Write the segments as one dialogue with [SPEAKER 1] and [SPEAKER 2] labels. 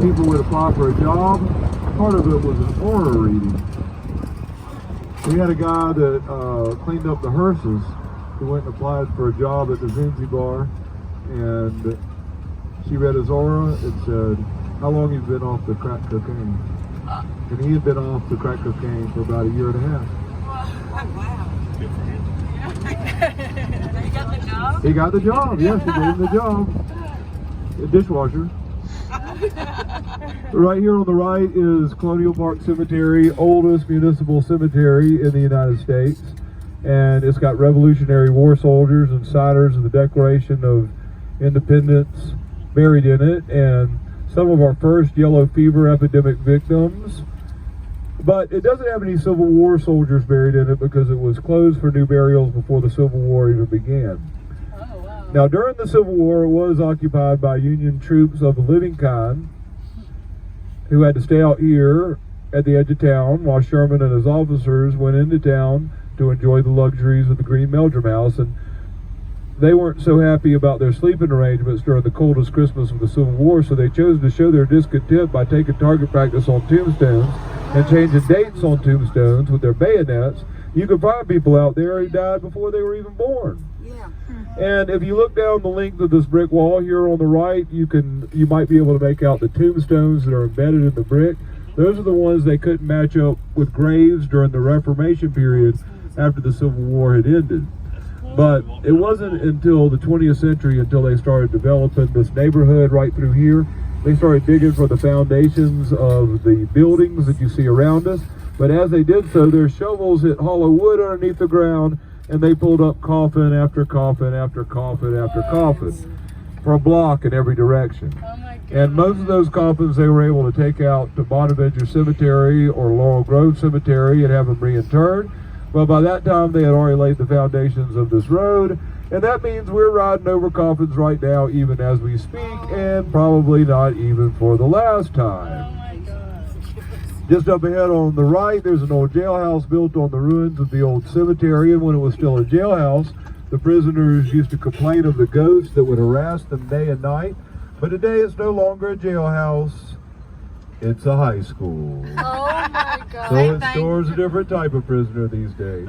[SPEAKER 1] people would apply for a job. Part of it was an aura reading. We had a guy that cleaned up the hearses who went and applied for a job at the Zanzibar, and she read his aura and said, how long have you been off the crack cocaine? And he had been off the crack cocaine for about a year and a half.
[SPEAKER 2] Wow. He got the job?
[SPEAKER 1] He got the job, yes, he gave him the job. A dishwasher. Right here on the right is Colonial Park Cemetery, oldest municipal cemetery in the United States. And it's got Revolutionary War soldiers and signers of the Declaration of Independence buried in it, and some of our first yellow fever epidemic victims. But it doesn't have any Civil War soldiers buried in it because it was closed for new burials before the Civil War even began.
[SPEAKER 2] Oh, wow.
[SPEAKER 1] Now, during the Civil War, it was occupied by Union troops of the living kind who had to stay out here at the edge of town while Sherman and his officers went into town to enjoy the luxuries of the Green Meldrum House. And they weren't so happy about their sleeping arrangements during the coldest Christmas of the Civil War, so they chose to show their discontent by taking target practice on tombstones and changing dates on tombstones with their bayonets. You can find people out there who died before they were even born.
[SPEAKER 2] Yeah.
[SPEAKER 1] And if you look down the length of this brick wall here on the right, you might be able to make out the tombstones that are embedded in the brick. Those are the ones they couldn't match up with graves during the Reformation period after the Civil War had ended. But it wasn't until the 20th century until they started developing this neighborhood right through here. They started digging for the foundations of the buildings that you see around us. But as they did so, their shovels hit hollow wood underneath the ground, and they pulled up coffin after coffin after coffin after coffin for a block in every direction.
[SPEAKER 2] Oh my God.
[SPEAKER 1] And most of those coffins they were able to take out to Bonaventure Cemetery or Laurel Grove Cemetery and have them reinterred. But by that time, they had already laid the foundations of this road, and that means we're riding over coffins right now, even as we speak, and probably not even for the last time.
[SPEAKER 2] Oh my God.
[SPEAKER 1] Just up ahead on the right, there's an old jailhouse built on the ruins of the old cemetery, and when it was still a jailhouse, the prisoners used to complain of the ghosts that would harass them day and night. But today, it's no longer a jailhouse. It's a high school.
[SPEAKER 2] Oh my God.
[SPEAKER 1] So it stores a different type of prisoner these days.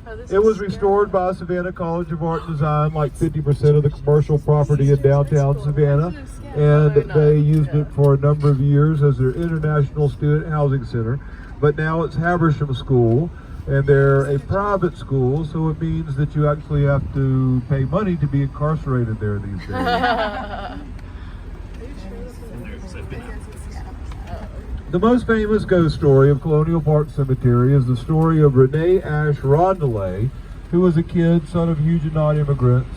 [SPEAKER 2] Oh, this
[SPEAKER 1] It was
[SPEAKER 2] is
[SPEAKER 1] restored by Savannah College of Art and Design, like 50% of the commercial property in downtown Savannah, and they used it for a number of years as their International Student Housing Center. But now it's Habersham School, and they're a private school, so it means that you actually have to pay money to be incarcerated there these days. The most famous ghost story of Colonial Park Cemetery is the story of Rene Asche Rondolier, who was a kid, son of Huguenot immigrants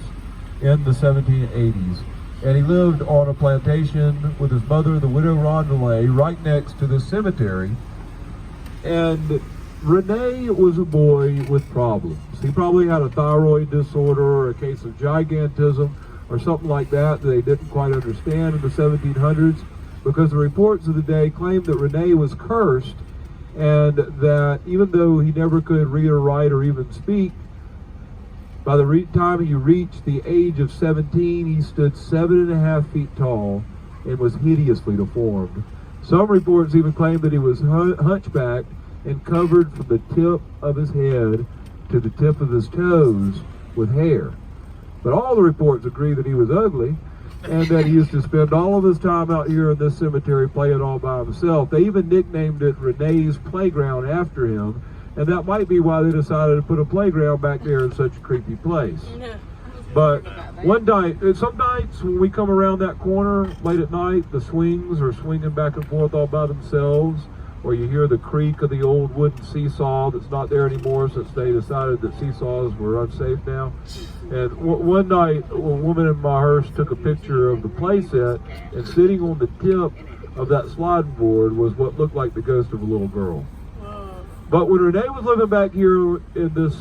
[SPEAKER 1] in the 1780s. And he lived on a plantation with his mother, the widow Rondolier, right next to this cemetery. And Rene was a boy with problems. He probably had a thyroid disorder or a case of gigantism or something like that they didn't quite understand in the 1700s. Because the reports of the day claimed that Rene was cursed, and that even though he never could read or write or even speak, by the time he reached the age of 17, he stood 7.5 feet tall and was hideously deformed. Some reports even claimed that he was hunchbacked and covered from the tip of his head to the tip of his toes with hair. But all the reports agree that he was ugly, and that he used to spend all of his time out here in this cemetery playing all by himself. They even nicknamed it Rene's Playground after him, and that might be why they decided to put a playground back there in such a creepy place. But one night, some nights when we come around that corner late at night, the swings are swinging back and forth all by themselves, or you hear the creak of the old wooden seesaw that's not there anymore since they decided that seesaws were unsafe now. And one night, a woman in my hearse took a picture of the playset, and sitting on the tip of that sliding board was what looked like the ghost of a little girl. But when Rene was living back here in this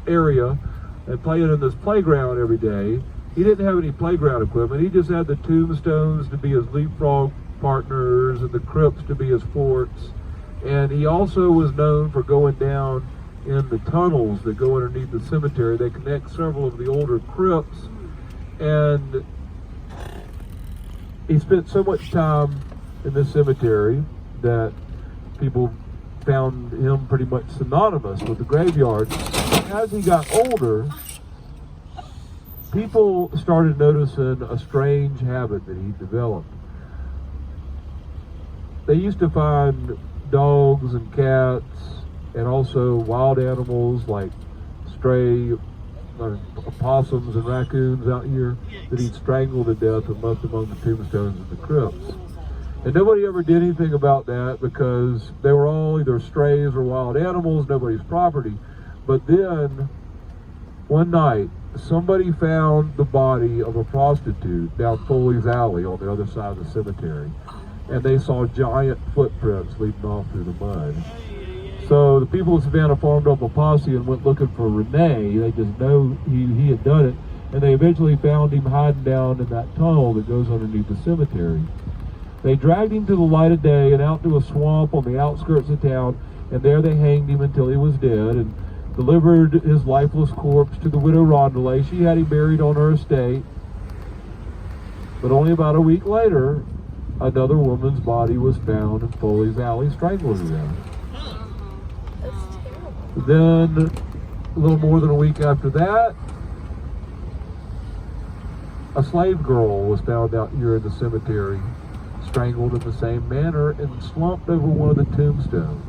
[SPEAKER 1] area and playing in this playground every day, he didn't have any playground equipment. He just had the tombstones to be his leapfrog partners and the crypts to be his forts. And he also was known for going down in the tunnels that go underneath the cemetery. They connect several of the older crypts, and he spent so much time in this cemetery that people found him pretty much synonymous with the graveyard. As he got older, people started noticing a strange habit that he developed. They used to find dogs and cats and also wild animals like stray opossums and raccoons out here that he'd strangled to death and left among the tombstones and the crypts. And nobody ever did anything about that because they were all either strays or wild animals, nobody's property. But then, one night, somebody found the body of a prostitute down Foley's Alley on the other side of the cemetery. And they saw giant footprints leading off through the mud. So the people of Savannah formed up a posse and went looking for Rene. They just know he had done it. And they eventually found him hiding down in that tunnel that goes underneath the cemetery. They dragged him to the light of day and out to a swamp on the outskirts of town. And there they hanged him until he was dead and delivered his lifeless corpse to the widow Rondolier. She had him buried on her estate. But only about a week later, another woman's body was found in Foley's Alley, strangled to death. Then, a little more than a week after that, a slave girl was found out here in the cemetery, strangled in the same manner and slumped over one of the tombstones.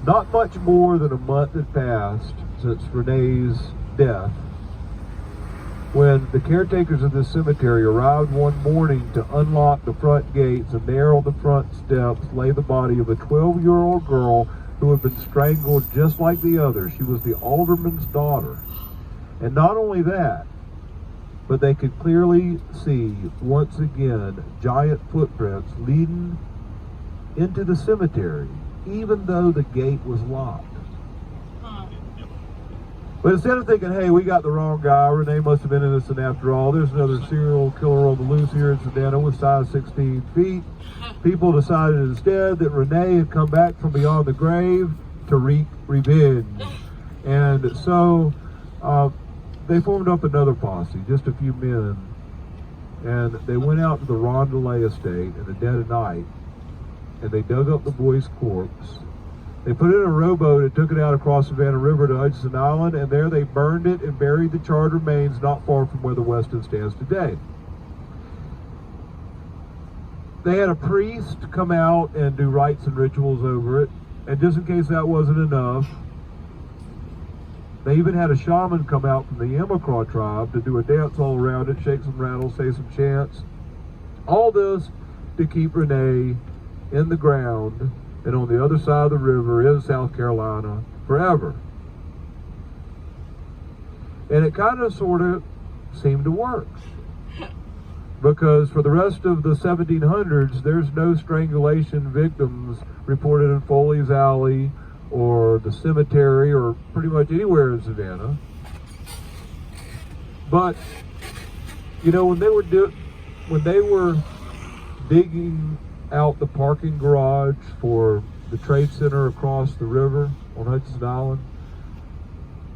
[SPEAKER 1] Not much more than a month had passed since Rene's death when the caretakers of this cemetery arrived one morning to unlock the front gates, and there on the front steps lay the body of a 12-year-old girl who had been strangled just like the others. She was the alderman's daughter. And not only that, but they could clearly see, once again, giant footprints leading into the cemetery, even though the gate was locked. But instead of thinking, hey, we got the wrong guy, Rene must have been innocent after all, there's another serial killer on the loose here in Savannah with size 16 feet, people decided instead that Rene had come back from beyond the grave to wreak revenge. And so they formed up another posse, just a few men, and they went out to the Rondolier estate in the dead of night, and they dug up the boy's corpse. They put it in a rowboat and took it out across Savannah River to Hudson Island, and there they burned it and buried the charred remains not far from where the Westin stands today. They had a priest come out and do rites and rituals over it, and just in case that wasn't enough, they even had a shaman come out from the Yamacraw tribe to do a dance all around it, shake some rattles, say some chants. All this to keep Rene in the ground and on the other side of the river in South Carolina forever. And it kind of sort of seemed to work. Because for the rest of the 1700s, there's no strangulation victims reported in Foley's Alley or the cemetery or pretty much anywhere in Savannah. But, you know, when they were digging out the parking garage for the Trade Center across the river on Hudson Island,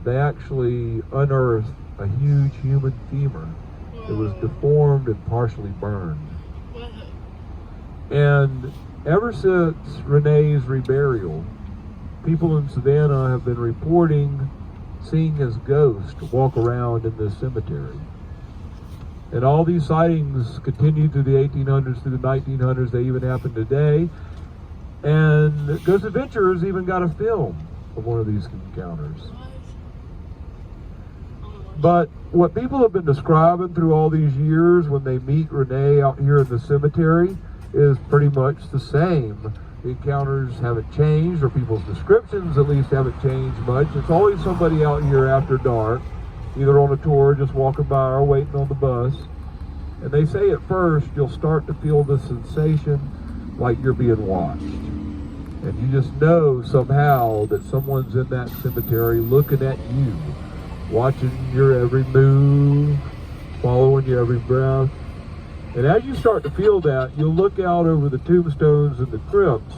[SPEAKER 1] they actually unearthed a huge human femur. It was deformed and partially burned. And ever since Rene's reburial, people in Savannah have been reporting seeing his ghost walk around in this cemetery. And all these sightings continued through the 1800s, through the 1900s. They even happen today. And Ghost Adventurers even got a film of one of these encounters. But what people have been describing through all these years when they meet Rene out here in the cemetery is pretty much the same. The encounters haven't changed, or people's descriptions at least haven't changed much. It's always somebody out here after dark, either on a tour, just walking by, or waiting on the bus. And they say at first you'll start to feel the sensation like you're being watched. And you just know somehow that someone's in that cemetery looking at you, watching your every move, following your every breath. And as you start to feel that, you'll look out over the tombstones and the crypts,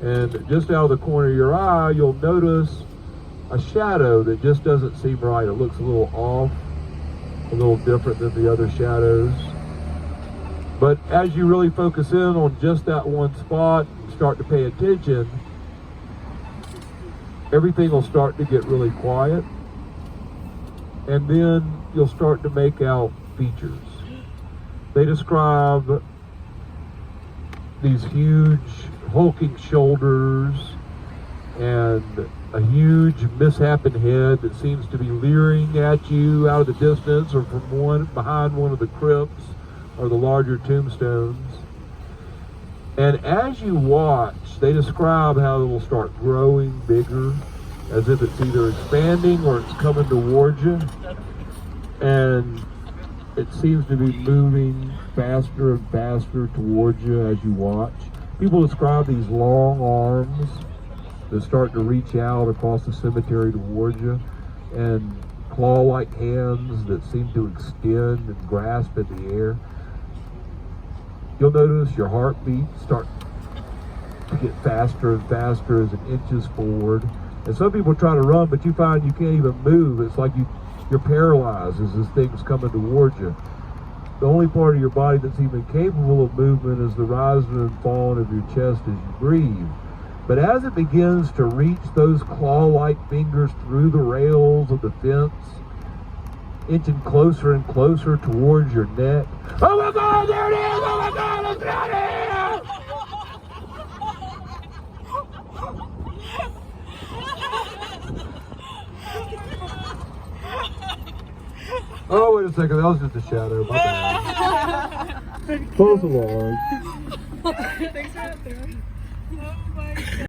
[SPEAKER 1] and just out of the corner of your eye, you'll notice a shadow that just doesn't seem right. It looks a little off, a little different than the other shadows. But as you really focus in on just that one spot and start to pay attention, everything will start to get really quiet. And then you'll start to make out features. They describe these huge hulking shoulders and a huge misshapen head that seems to be leering at you out of the distance or from behind one of the crypts or the larger tombstones. And as you watch, they describe how it will start growing bigger, as if it's either expanding or it's coming towards you. And it seems to be moving faster and faster towards you as you watch. People describe these long arms that start to reach out across the cemetery towards you, and claw-like hands that seem to extend and grasp at the air. You'll notice your heartbeat start to get faster and faster as it inches forward. And some people try to run, but you find you can't even move. It's like you're paralyzed as this thing's coming towards you. The only part of your body that's even capable of movement is the rising and falling of your chest as you breathe. But as it begins to reach those claw-like fingers through the rails of the fence, inching closer and closer towards your neck. Oh my God, there it is! Oh my God, it's down here! Oh, wait a second, that was just a shadow. My bad. False alarm.
[SPEAKER 2] Thanks for that,